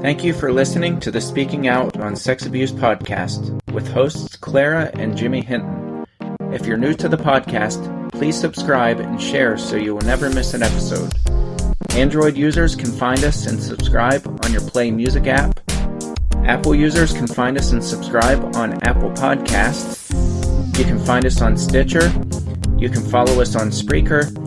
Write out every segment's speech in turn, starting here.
Thank you for listening to the Speaking Out on Sex Abuse podcast with hosts Clara and Jimmy Hinton. If you're new to the podcast, please subscribe and share so you will never miss an episode. Android users can find us and subscribe on your Play Music app. Apple users can find us and subscribe on Apple Podcasts. You can find us on Stitcher. You can follow us on Spreaker.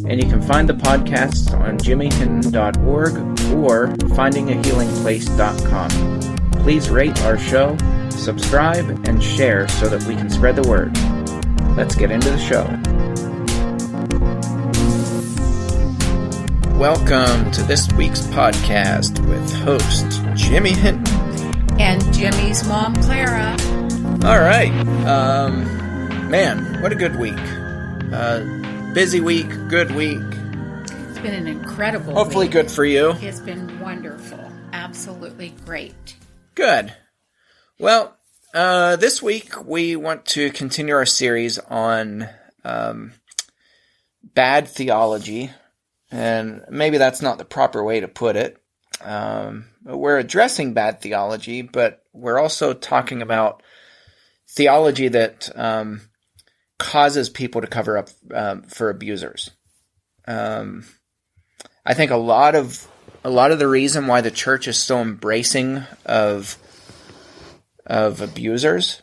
And you can find the podcasts on jimmyhinton.org or findingahealingplace.com. Please rate our show, subscribe, and share so that we can spread the word. Let's get into the show. Welcome to this week's podcast with host Jimmy Hinton. And Jimmy's mom, Clara. All right. Man, what a good week. Busy week, good week. It's been an incredible Hopefully week. Good for you. It's been wonderful. Absolutely great. Good. Well, this week we want to continue our series on bad theology. And maybe that's not the proper way to put it. We're addressing bad theology, but we're also talking about theology that causes people to cover up for abusers. I think a lot of the reason why the church is so embracing of abusers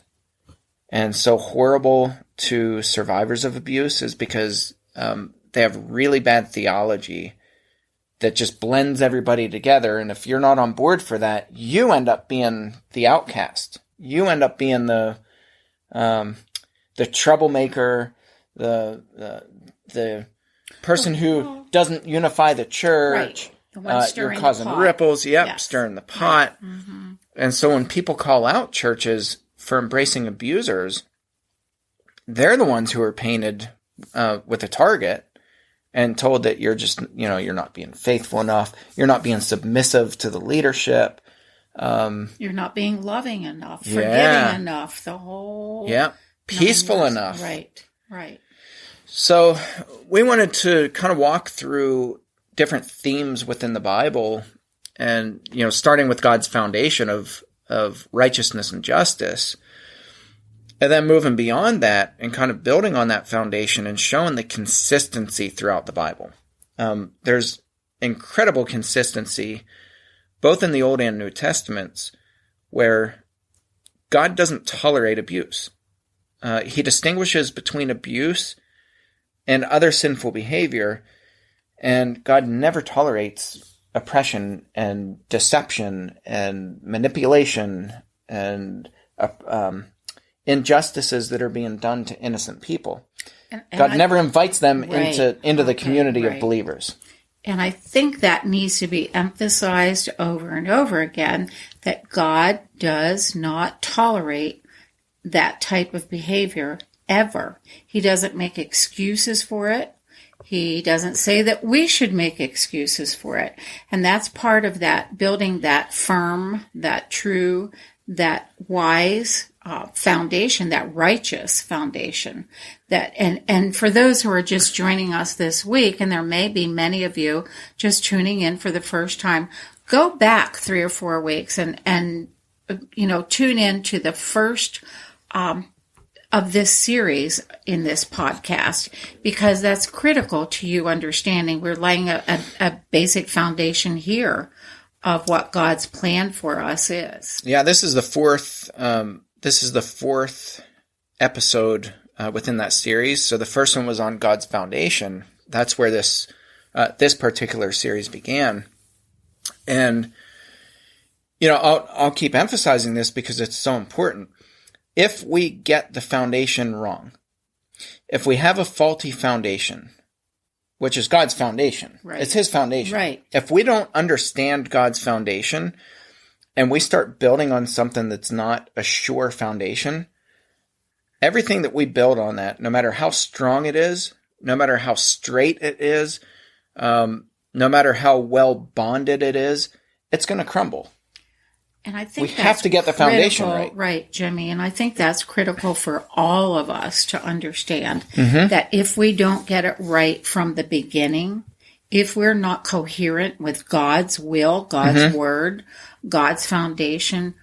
and so horrible to survivors of abuse is because they have really bad theology that just blends everybody together. And if you're not on board for that, you end up being the outcast. You end up being the troublemaker, the person who doesn't unify the church. Right. The one stirring you're causing the pot. ripples. Yep, yes. Stirring the pot. Right. Mm-hmm. And so when people call out churches for embracing abusers, they're the ones who are painted with a target and told that you're just, you're not being faithful enough. You're not being submissive to the leadership. You're not being loving enough, forgiving enough, the whole... Yeah, peaceful enough. Right. So we wanted to kind of walk through different themes within the Bible and, starting with God's foundation of righteousness and justice, and then moving beyond that and kind of building on that foundation and showing the consistency throughout the Bible. There's incredible consistency both in the Old and New Testaments where God doesn't tolerate abuse. He distinguishes between abuse and other sinful behavior, and God never tolerates oppression and deception and manipulation and injustices that are being done to innocent people. And God never invites them into the community of believers. And I think that needs to be emphasized over and over again, that God does not tolerate that type of behavior ever. He doesn't make excuses for it. He doesn't say that we should make excuses for it. And that's part of that, building that firm, that true, that wise foundation, that righteous foundation. And for those who are just joining us this week, and there may be many of you just tuning in for the first time, go back 3 or 4 weeks and tune in to the first of this series in this podcast, because that's critical to you understanding. We're laying a basic foundation here of what God's plan for us is. Yeah, this is the fourth episode within that series. So the first one was on God's foundation. That's where this particular series began. And I'll keep emphasizing this because it's so important. If we get the foundation wrong, if we have a faulty foundation, which is God's foundation, right. It's His foundation. Right. If we don't understand God's foundation and we start building on something that's not a sure foundation, everything that we build on that, no matter how strong it is, no matter how straight it is, no matter how well bonded it is, it's going to crumble. And I think we have to get the foundation right. Right, Jimmy. And I think that's critical for all of us to understand that if we don't get it right from the beginning, if we're not coherent with God's will, God's word, God's foundation,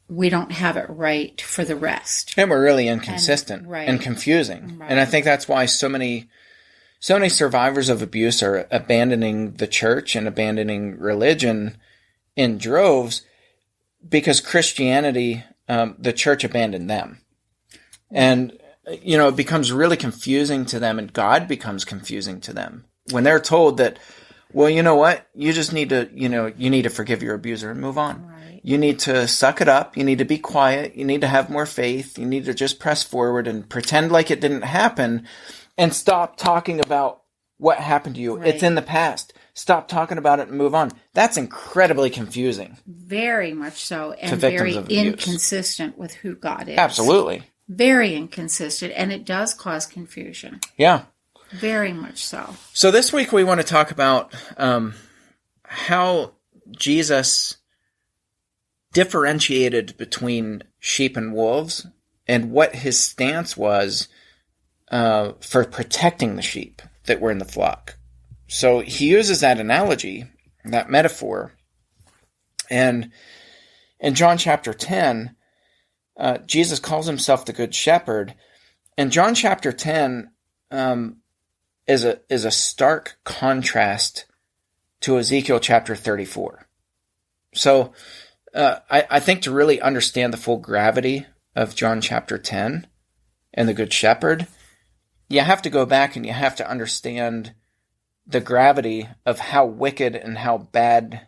we don't have it right for the rest. And we're really inconsistent and confusing. Right. And I think that's why so many survivors of abuse are abandoning the church and abandoning religion in droves, because Christianity, the church abandoned them. And, it becomes really confusing to them, and God becomes confusing to them when they're told that, well, you know what? You just need to, you need to forgive your abuser and move on. Right. You need to suck it up. You need to be quiet. You need to have more faith. You need to just press forward and pretend like it didn't happen and stop talking about what happened to you. Right. It's in the past. Stop talking about it and move on. That's incredibly confusing. Very much so. And victims very of abuse. Inconsistent with who God is. Absolutely. Very inconsistent. And it does cause confusion. Yeah. Very much so. So this week we want to talk about how Jesus differentiated between sheep and wolves, and what his stance was for protecting the sheep that were in the flock. So he uses that analogy, that metaphor, and in John chapter 10, Jesus calls himself the Good Shepherd, and John chapter 10 is a stark contrast to Ezekiel chapter 34. So I think to really understand the full gravity of John chapter 10 and the Good Shepherd, you have to go back and you have to understand the gravity of how wicked and how bad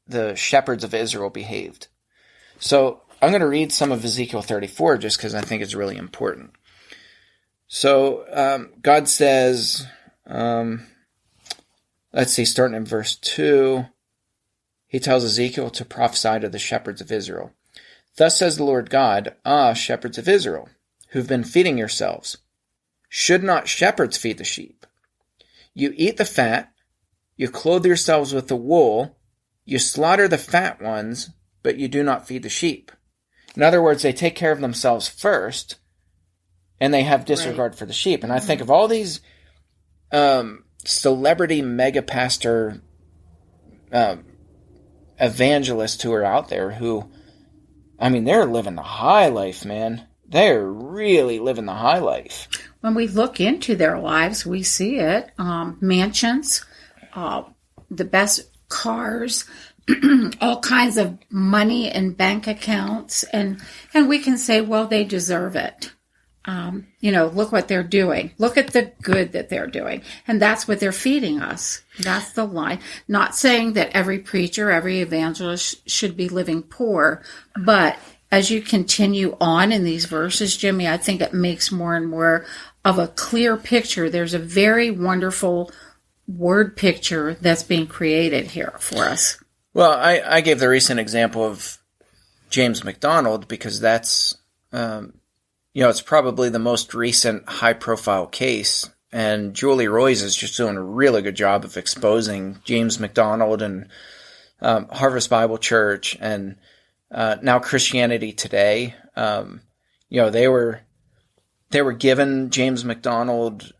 the shepherds of Israel behaved. So I'm going to read some of Ezekiel 34 just because I think it's really important. So God says, let's see, starting in verse 2, he tells Ezekiel to prophesy to the shepherds of Israel. Thus says the Lord God, shepherds of Israel, who've been feeding yourselves, should not shepherds feed the sheep? You eat the fat, you clothe yourselves with the wool, you slaughter the fat ones, but you do not feed the sheep. In other words, they take care of themselves first, and they have disregard for the sheep. And I think of all these celebrity mega pastor evangelists who are out there who, they're living the high life, man. They're really living the high life. When we look into their lives, we see it. Mansions, the best cars, all kinds of money and bank accounts. And we can say, well, they deserve it. Look what they're doing. Look at the good that they're doing. And that's what they're feeding us. That's the line. Not saying that every preacher, every evangelist should be living poor, but as you continue on in these verses, Jimmy, I think it makes more and more of a clear picture. There's a very wonderful word picture that's being created here for us. Well, I gave the recent example of James MacDonald because that's, it's probably the most recent high-profile case, and Julie Roys is just doing a really good job of exposing James MacDonald and Harvest Bible Church and now Christianity Today. They were given James MacDonald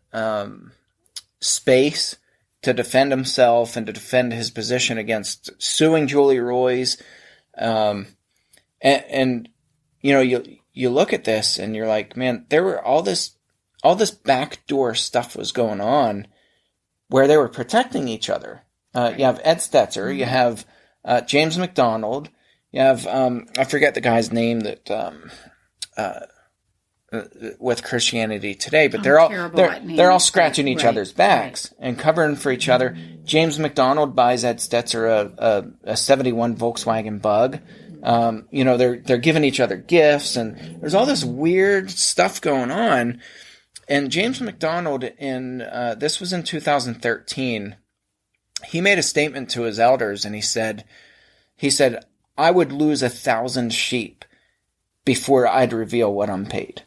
space to defend himself and to defend his position against suing Julie Roys. You look at this and you're like, man, there were all this backdoor stuff was going on where they were protecting each other. You have Ed Stetzer, you have James MacDonald, you have I forget the guy's name that with Christianity Today, but they're all scratching each other's backs and covering for each other. James MacDonald buys Ed Stetzer a 71 Volkswagen Bug. They're giving each other gifts, and there's all this weird stuff going on. And James MacDonald, this was in 2013, he made a statement to his elders, and he said, I would lose 1,000 sheep before I'd reveal what I'm paid.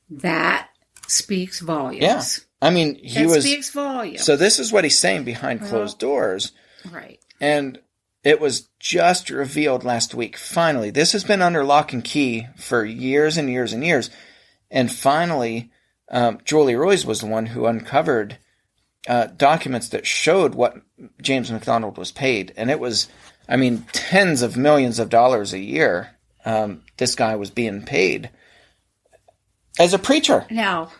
That speaks volumes. Yeah. Speaks volumes. So this is what he's saying behind closed doors. Right. And it was just revealed last week. Finally, this has been under lock and key for years and years and years. And finally, Julie Roys was the one who uncovered documents that showed what James MacDonald was paid, and it was, tens of millions of dollars a year. This guy was being paid as a preacher. Now,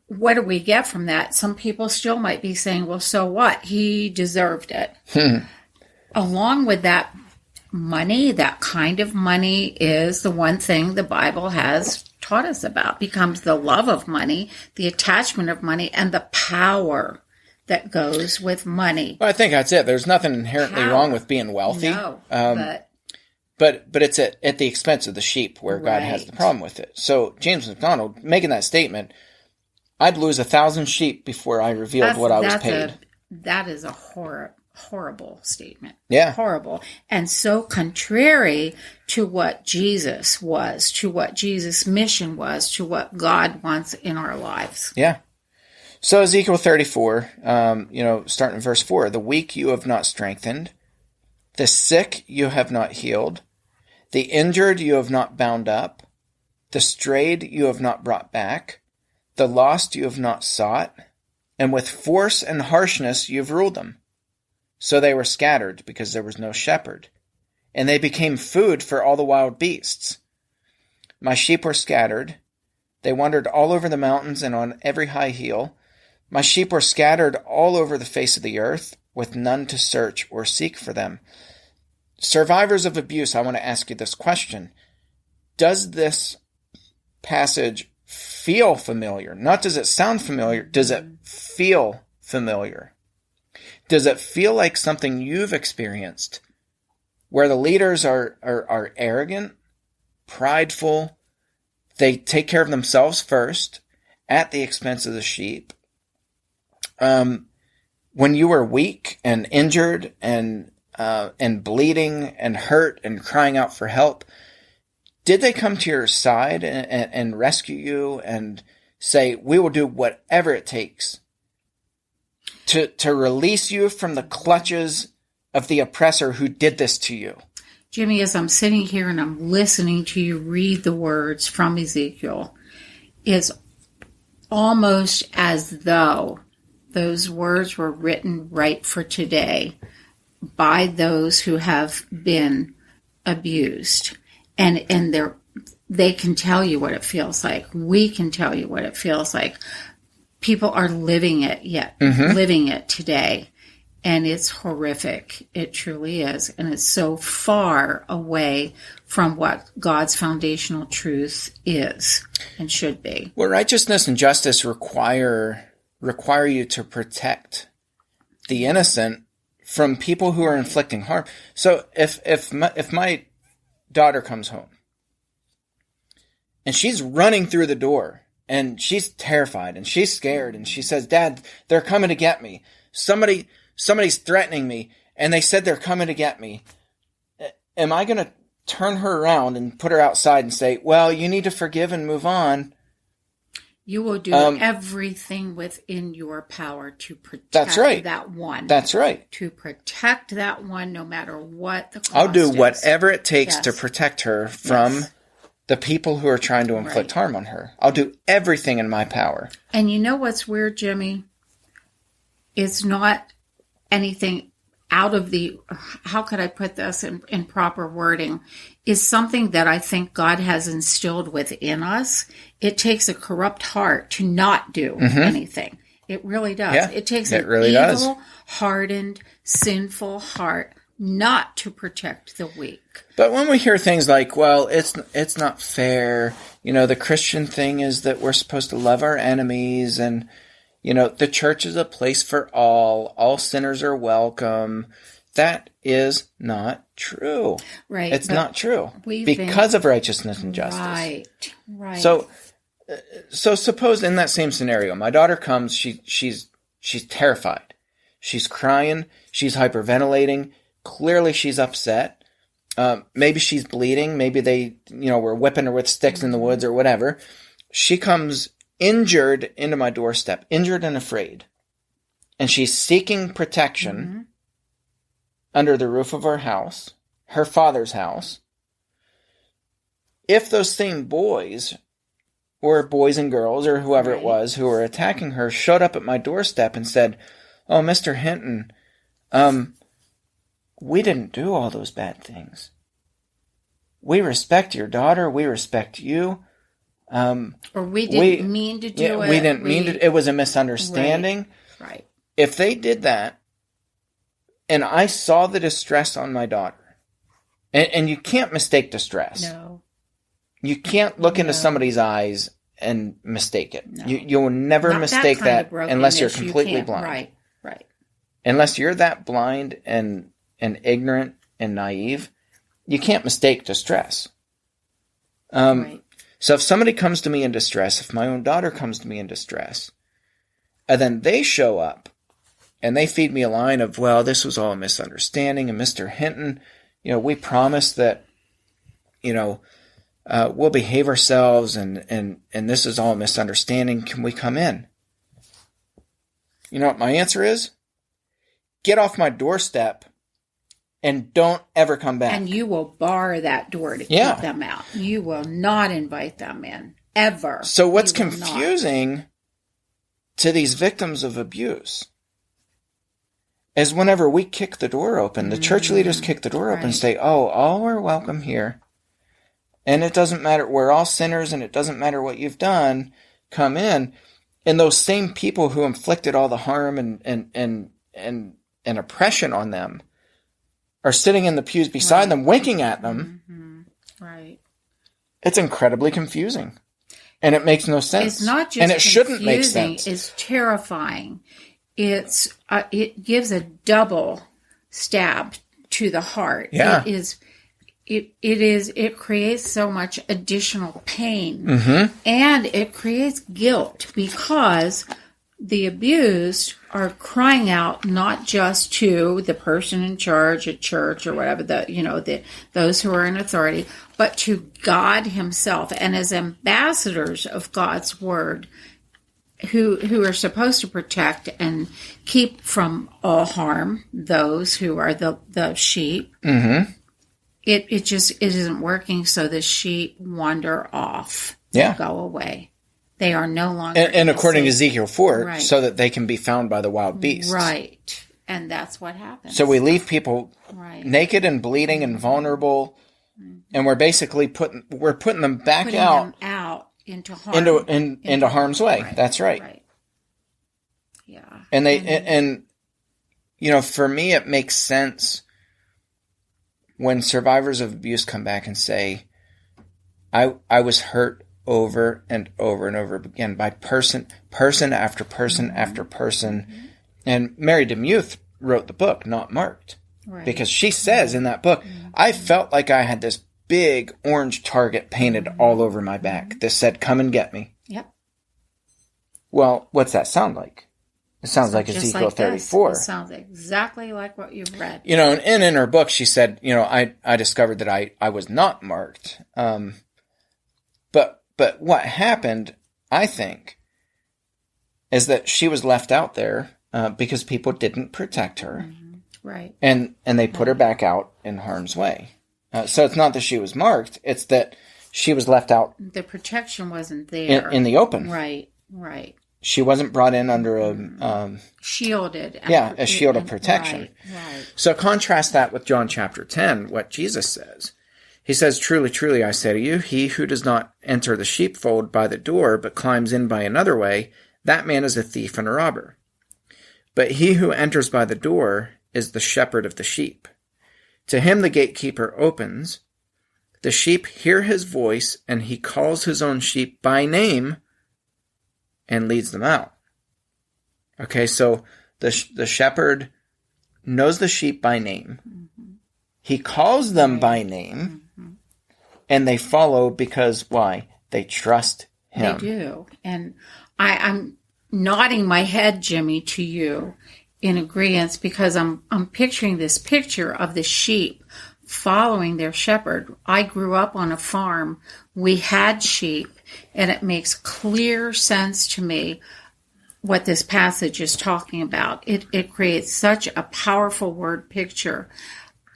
what do we get from that? Some people still might be saying, well, so what? He deserved it. Along with that money, that kind of money is the one thing the Bible has taught us about, becomes the love of money, the attachment of money, and the power that goes with money. Well, I think that's it. There's nothing inherently wrong with being wealthy. No, but it's at the expense of the sheep where God has the problem with it. So James MacDonald making that statement, I'd lose 1,000 sheep before I revealed what I was paid. That is a horrible statement. Yeah. Horrible. And so contrary to what Jesus was, to what Jesus' mission was, to what God wants in our lives. Yeah. So Ezekiel 34, starting in verse 4, the weak you have not strengthened, the sick you have not healed, the injured you have not bound up, the strayed you have not brought back, the lost you have not sought, and with force and harshness you have ruled them. So they were scattered because there was no shepherd, and they became food for all the wild beasts. My sheep were scattered. They wandered all over the mountains and on every high hill. My sheep were scattered all over the face of the earth, with none to search or seek for them. Survivors of abuse, I want to ask you this question. Does this passage feel familiar? Not does it sound familiar, does it feel familiar? Does it feel like something you've experienced where the leaders are arrogant, prideful, they take care of themselves first at the expense of the sheep? When you were weak and injured and bleeding and hurt and crying out for help, did they come to your side and rescue you and say, we will do whatever it takes to release you from the clutches of the oppressor who did this to you? Jimmy, as I'm sitting here and I'm listening to you read the words from Ezekiel, it's almost as though those words were written right for today by those who have been abused. And they can tell you what it feels like. We can tell you what it feels like. People are living it living it today. And it's horrific. It truly is. And it's so far away from what God's foundational truth is and should be. Well, righteousness and justice require you to protect the innocent from people who are inflicting harm. So if my daughter comes home and she's running through the door and she's terrified and she's scared and she says, Dad, they're coming to get me. Somebody's threatening me and they said they're coming to get me. Am I going to turn her around and put her outside and say, well, you need to forgive and move on? You will do everything within your power to protect that one. That's right. To protect that one no matter what the cost I'll do is. whatever it takes to protect her from the people who are trying to inflict harm on her. I'll do everything in my power. And you know what's weird, Jimmy? It's not anything out of the, how could I put this in proper wording, is something that I think God has instilled within us. It takes a corrupt heart to not do anything. It really does. Yeah, it takes it an really evil, does. hardened, sinful heart not to protect the weak. But when we hear things like, well, it's not fair, the Christian thing is that we're supposed to love our enemies and, the church is a place for all sinners are welcome. That is not true. Right. It's not true because of righteousness and justice. Right. So suppose in that same scenario, my daughter comes, she's terrified. She's crying. She's hyperventilating. Clearly she's upset. Maybe she's bleeding. Maybe they, were whipping her with sticks in the woods or whatever. She comes injured into my doorstep, injured and afraid. And she's seeking protection under the roof of our house, her father's house. If those same boys or boys and girls or whoever Right. it was who were attacking her showed up at my doorstep and said, "Oh, Mr. Hinton, we didn't do all those bad things. We respect your daughter. We respect you. Or we didn't mean to do it. We didn't mean to. It was a misunderstanding." Right. If they did that, and I saw the distress on my daughter, and you can't mistake distress. No. You can't look into somebody's eyes and mistake it. No. You will never Not mistake that unless you're brokenness, completely blind. Right, right. Unless you're that blind and ignorant and naive, you can't mistake distress. Right. So if somebody comes to me in distress, if my own daughter comes to me in distress, and then they show up and they feed me a line of, well, this was all a misunderstanding, and Mr. Hinton, we promised that, we'll behave ourselves, and this is all a misunderstanding. Can we come in? You know what my answer is? Get off my doorstep and don't ever come back. And you will bar that door to keep them out. You will not invite them in, ever. So what's confusing to these victims of abuse is whenever we kick the door open, the church leaders kick the door open and say, oh, all are welcome here. And it doesn't matter, we're all sinners, and it doesn't matter what you've done, come in. And those same people who inflicted all the harm and oppression on them are sitting in the pews beside them, winking at them. Mm-hmm. Right. It's incredibly confusing. And it makes no sense. It's not just and it shouldn't make sense. It's terrifying. It gives a double stab to the heart. Yeah. It creates so much additional pain, and it creates guilt because the abused are crying out not just to the person in charge at church or whatever, those who are in authority, but to God himself, and as ambassadors of God's word, who are supposed to protect and keep from all harm those who are the sheep. Mm-hmm. It isn't working, so the sheep wander off. Yeah. Go away. They are no longer and according to Ezekiel 4, right. so that they can be found by the wild beasts. Right. And that's what happens. So we leave people naked and bleeding and vulnerable, and we're basically putting them back out into harm. into harm's way. Right. That's right. Right. Yeah. And for me it makes sense when survivors of abuse come back and say, I was hurt over and over and over again by person after person after person. Mm-hmm. And Mary DeMuth wrote the book, Not Marked. Right. Because she says in that book, I felt like I had this big orange target painted all over my back that said, come and get me. Yep. Well, what's that sound like? It sounds like Ezekiel 34. It sounds exactly like what you've read. And in her book, she said, I discovered that I was not marked. But what happened, I think, is that she was left out there because people didn't protect her. Mm-hmm. Right. And they put her back out in harm's way. So it's not that she was marked, it's that she was left out. The protection wasn't there. In the open. Right, right. She wasn't brought in under a... shielded. A shield of protection. Right. So contrast that with John chapter 10, what Jesus says. He says, truly, truly, I say to you, he who does not enter the sheepfold by the door, but climbs in by another way, that man is a thief and a robber. But he who enters by the door is the shepherd of the sheep. To him the gatekeeper opens. The sheep hear his voice, and he calls his own sheep by name and leads them out. Okay, so the shepherd knows the sheep by name. Mm-hmm. He calls them by name, and they follow because, why? They trust him. They do. And I'm nodding my head, Jimmy, to you in agreement because I'm picturing this picture of the sheep following their shepherd. I grew up on a farm. We had sheep, and it makes clear sense to me what this passage is talking about. It creates such a powerful word picture.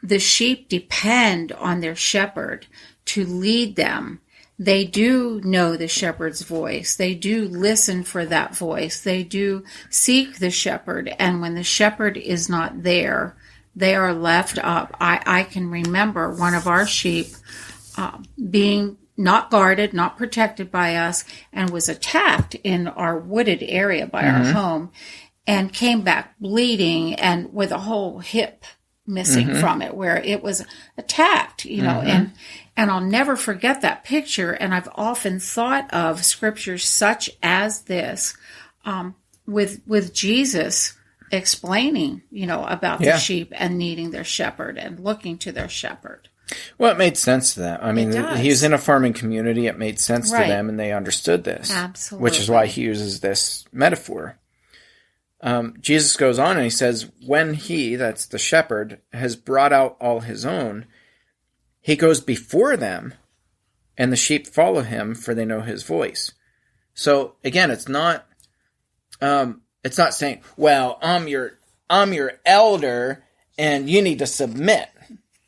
The sheep depend on their shepherd to lead them. they do know the shepherd's voice. They do listen for that voice. They do seek the shepherd. And when the shepherd is not there, they are left up. I can remember one of our sheep being not guarded, not protected by us, and was attacked in our wooded area by our home, and came back bleeding and with a whole hip missing from it, where it was attacked, and I'll never forget that picture. And I've often thought of scriptures such as this, with Jesus explaining, about the sheep and needing their shepherd and looking to their shepherd. Well, it made sense to them. I mean, he was in a farming community. It made sense to them, and they understood this. Absolutely. Which is why he uses this metaphor. Jesus goes on and he says, when he, that's the shepherd, has brought out all his own, he goes before them, and the sheep follow him, for they know his voice. So again, it's not saying, well, I'm your elder, and you need to submit.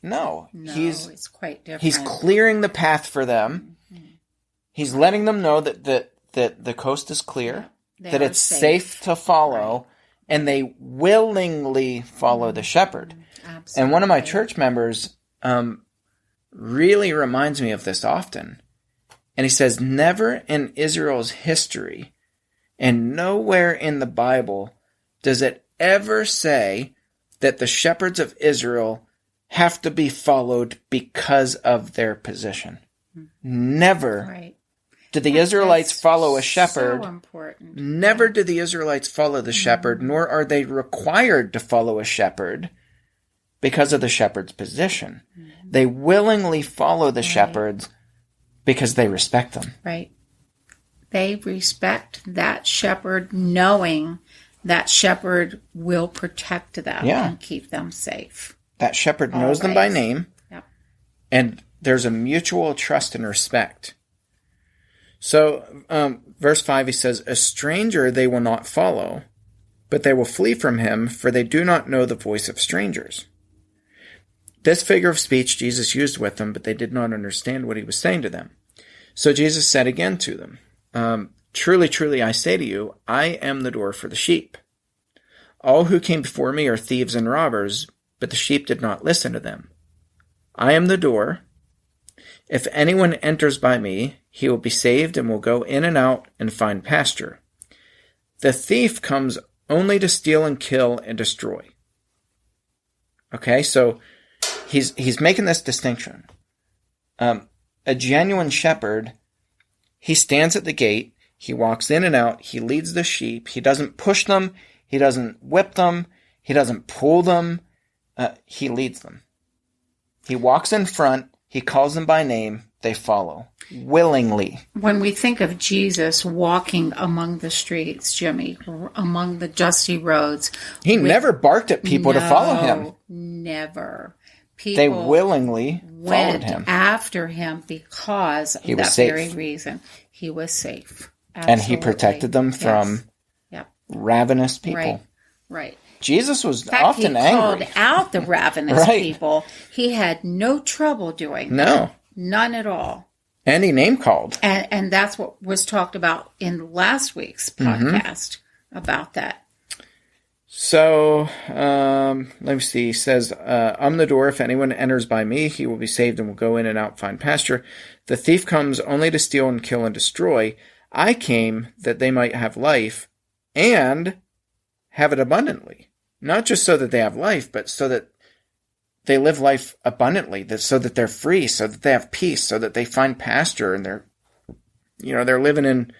No, it's quite different. He's clearing the path for them. He's letting them know that the coast is clear, that it's safe to follow, and they willingly follow the shepherd. Absolutely. And one of my church members really reminds me of this often. And he says, never in Israel's history and nowhere in the Bible does it ever say that the shepherds of Israel have to be followed because of their position. Never did the Israelites follow a shepherd. So important. Never did the Israelites follow the shepherd, nor are they required to follow a shepherd because of the shepherd's position. They willingly follow the shepherds because they respect them. Right. They respect that shepherd, knowing that shepherd will protect them and keep them safe. That shepherd knows them by name, and there's a mutual trust and respect. So, verse 5, he says, a stranger they will not follow, but they will flee from him, for they do not know the voice of strangers. This figure of speech Jesus used with them, but they did not understand what he was saying to them. So Jesus said again to them, truly, truly, I say to you, I am the door for the sheep. All who came before me are thieves and robbers, but the sheep did not listen to them. I am the door. If anyone enters by me, he will be saved and will go in and out and find pasture. The thief comes only to steal and kill and destroy. Okay, so he's making this distinction. A genuine shepherd, he stands at the gate, he walks in and out, he leads the sheep, he doesn't push them, he doesn't whip them, he doesn't pull them, he leads them. He walks in front, he calls them by name, they follow willingly. When we think of Jesus walking among the streets, Jimmy, among the roads, he never barked at people to follow him. Never. People they willingly went followed him after him because of that very reason. He was safe. Absolutely. And he protected them from ravenous people. Right. Jesus was in fact, often angry. He called out the ravenous people. He had no trouble doing that. None at all. And he name called. And that's what was talked about in last week's podcast about that. So, let me see. He says, I'm the door. If anyone enters by me, he will be saved and will go in and out, find pasture. The thief comes only to steal and kill and destroy. I came that they might have life and have it abundantly. Not just so that they have life, but so that they live life abundantly, so that they're free, so that they have peace, so that they find pasture, and they're living in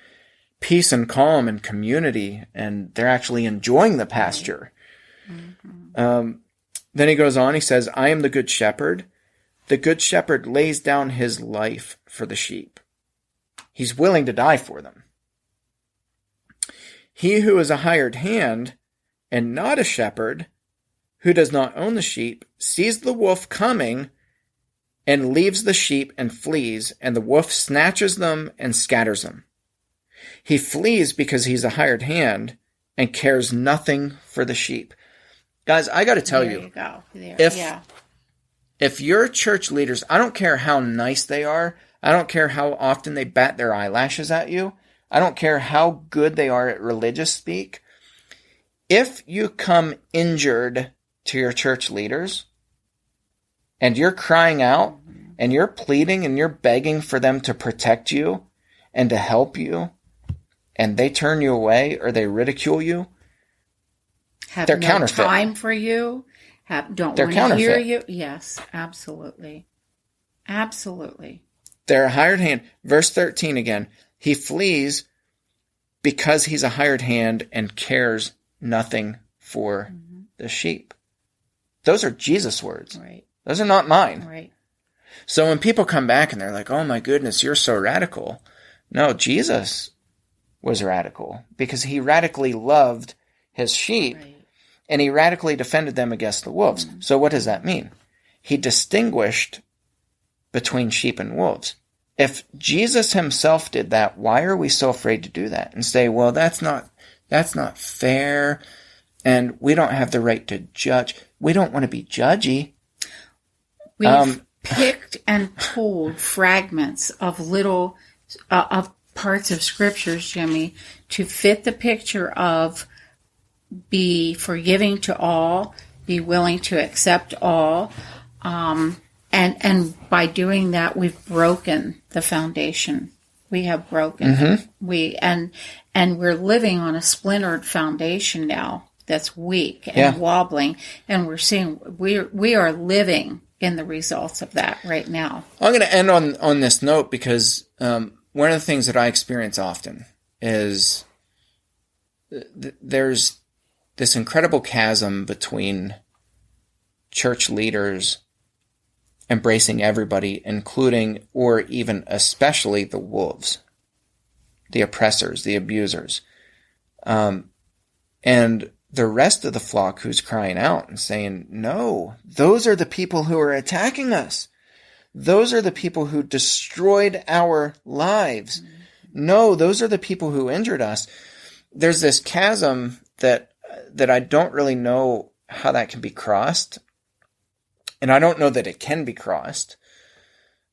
peace and calm and community, and they're actually enjoying the pasture. Then he goes on, he says, I am the good shepherd. The good shepherd lays down his life for the sheep. He's willing to die for them. He who is a hired hand and not a shepherd, who does not own the sheep, sees the wolf coming and leaves the sheep and flees, and the wolf snatches them and scatters them. He flees because he's a hired hand and cares nothing for the sheep. Guys, I got to tell you, if your church leaders, I don't care how nice they are, I don't care how often they bat their eyelashes at you. I don't care how good they are at religious speak. If you come injured to your church leaders and you're crying out and you're pleading and you're begging for them to protect you and to help you, and they turn you away or they ridicule you, they're no counterfeit. Time for you. Don't They're want to counterfeit. hear you. Yes, absolutely. Absolutely. They're a hired hand. Verse 13 again. He flees because he's a hired hand and cares nothing for the sheep. Those are Jesus' words. Right. Those are not mine. Right. So when people come back and they're like, oh my goodness, you're so radical. No, Jesus was radical because he radically loved his sheep, Right. and he radically defended them against the wolves. So what does that mean? He distinguished between sheep and wolves. If Jesus himself did that, why are we so afraid to do that and say, well, that's not fair, and we don't have the right to judge. We don't want to be judgy. We've picked and pulled fragments of little of parts of scriptures, Jimmy, to fit the picture of be forgiving to all, be willing to accept all, and by doing that, we've broken the foundation. We have broken it. And we're living on a splintered foundation now that's weak and wobbling, and we're seeing we are living in the results of that right now. I'm going to end on this note because one of the things that I experience often is there's this incredible chasm between church leaders embracing everybody, including or even especially the wolves, the oppressors, the abusers, and the rest of the flock who's crying out and saying, no, those are the people who are attacking us. Those are the people who destroyed our lives. No, those are the people who injured us. There's this chasm that I don't really know how that can be crossed. And I don't know that it can be crossed.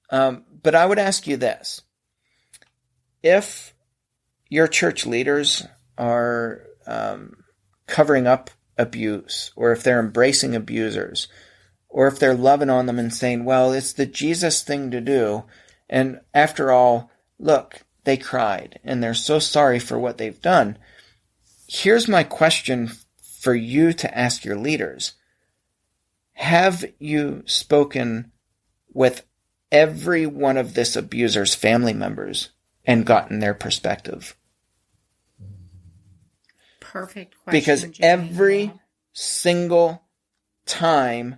But I would ask you this. If your church leaders are covering up abuse, or if they're embracing abusers, or if they're loving on them and saying, well, it's the Jesus thing to do, and after all, look, they cried, and they're so sorry for what they've done. Here's my question for you to ask your leaders. Have you spoken with every one of this abuser's family members and gotten their perspective? Perfect question. Because Jimmy. every single time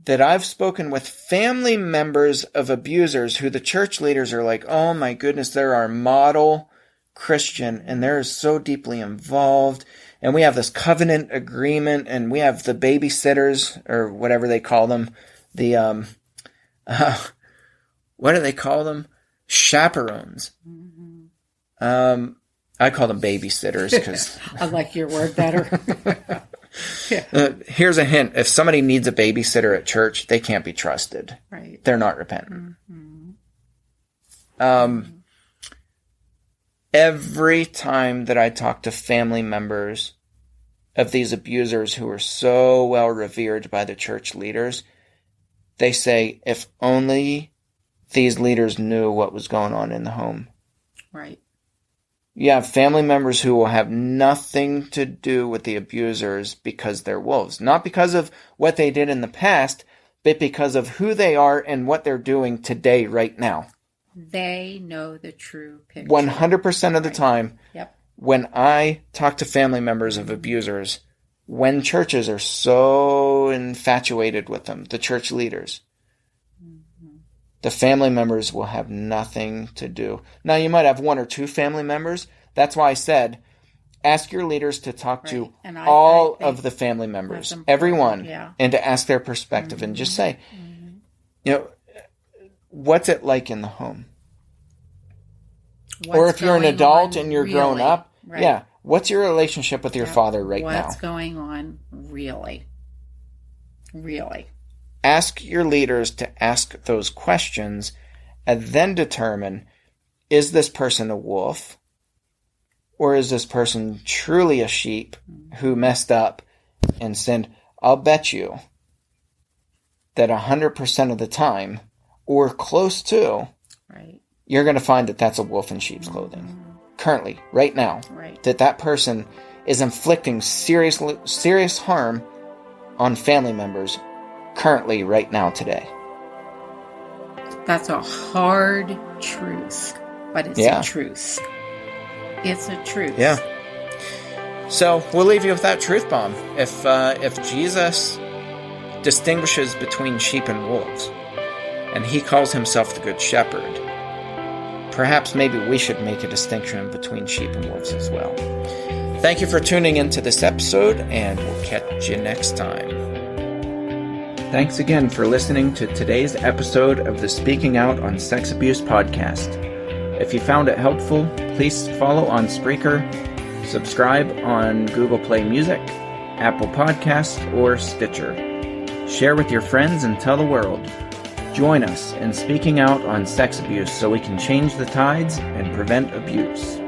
that I've spoken with family members of abusers who the church leaders are like, oh my goodness, they're our model Christian and they're so deeply involved, and we have this covenant agreement, and we have the babysitters or whatever they call them, the what do they call them? Chaperones. I call them babysitters because I like your word better. Here's a hint. If somebody needs a babysitter at church, they can't be trusted. Right. They're not repentant. Every time that I talk to family members of these abusers who are so well revered by the church leaders, they say, if only these leaders knew what was going on in the home. Right. You have family members who will have nothing to do with the abusers because they're wolves. Not because of what they did in the past, but because of who they are and what they're doing today, right now. They know the true picture. 100% of the time, Yep. when I talk to family members of abusers, when churches are so infatuated with them, the church leaders, the family members will have nothing to do. Now, you might have one or two family members. That's why I said, ask your leaders to talk to all of the family members, everyone, and to ask their perspective and just say, what's it like in the home? Or if you're an adult and you're grown up, what's your relationship with your father right now? What's going on really? Really? Ask your leaders to ask those questions and then determine, is this person a wolf, or is this person truly a sheep who messed up and sinned? I'll bet you that 100% of the time, or close to, right, you're going to find that that's a wolf in sheep's clothing. Currently, right now, right, that person is inflicting serious harm on family members currently, right now, today. That's a hard truth, but it's a truth. It's a truth. Yeah. So we'll leave you with that truth bomb. If Jesus distinguishes between sheep and wolves, and he calls himself the Good Shepherd, perhaps maybe we should make a distinction between sheep and wolves as well. Thank you for tuning into this episode, and we'll catch you next time. Thanks again for listening to today's episode of the Speaking Out on Sex Abuse podcast. If you found it helpful, please follow on Spreaker, subscribe on Google Play Music, Apple Podcasts, or Stitcher. Share with your friends and tell the world. Join us in speaking out on sex abuse so we can change the tides and prevent abuse.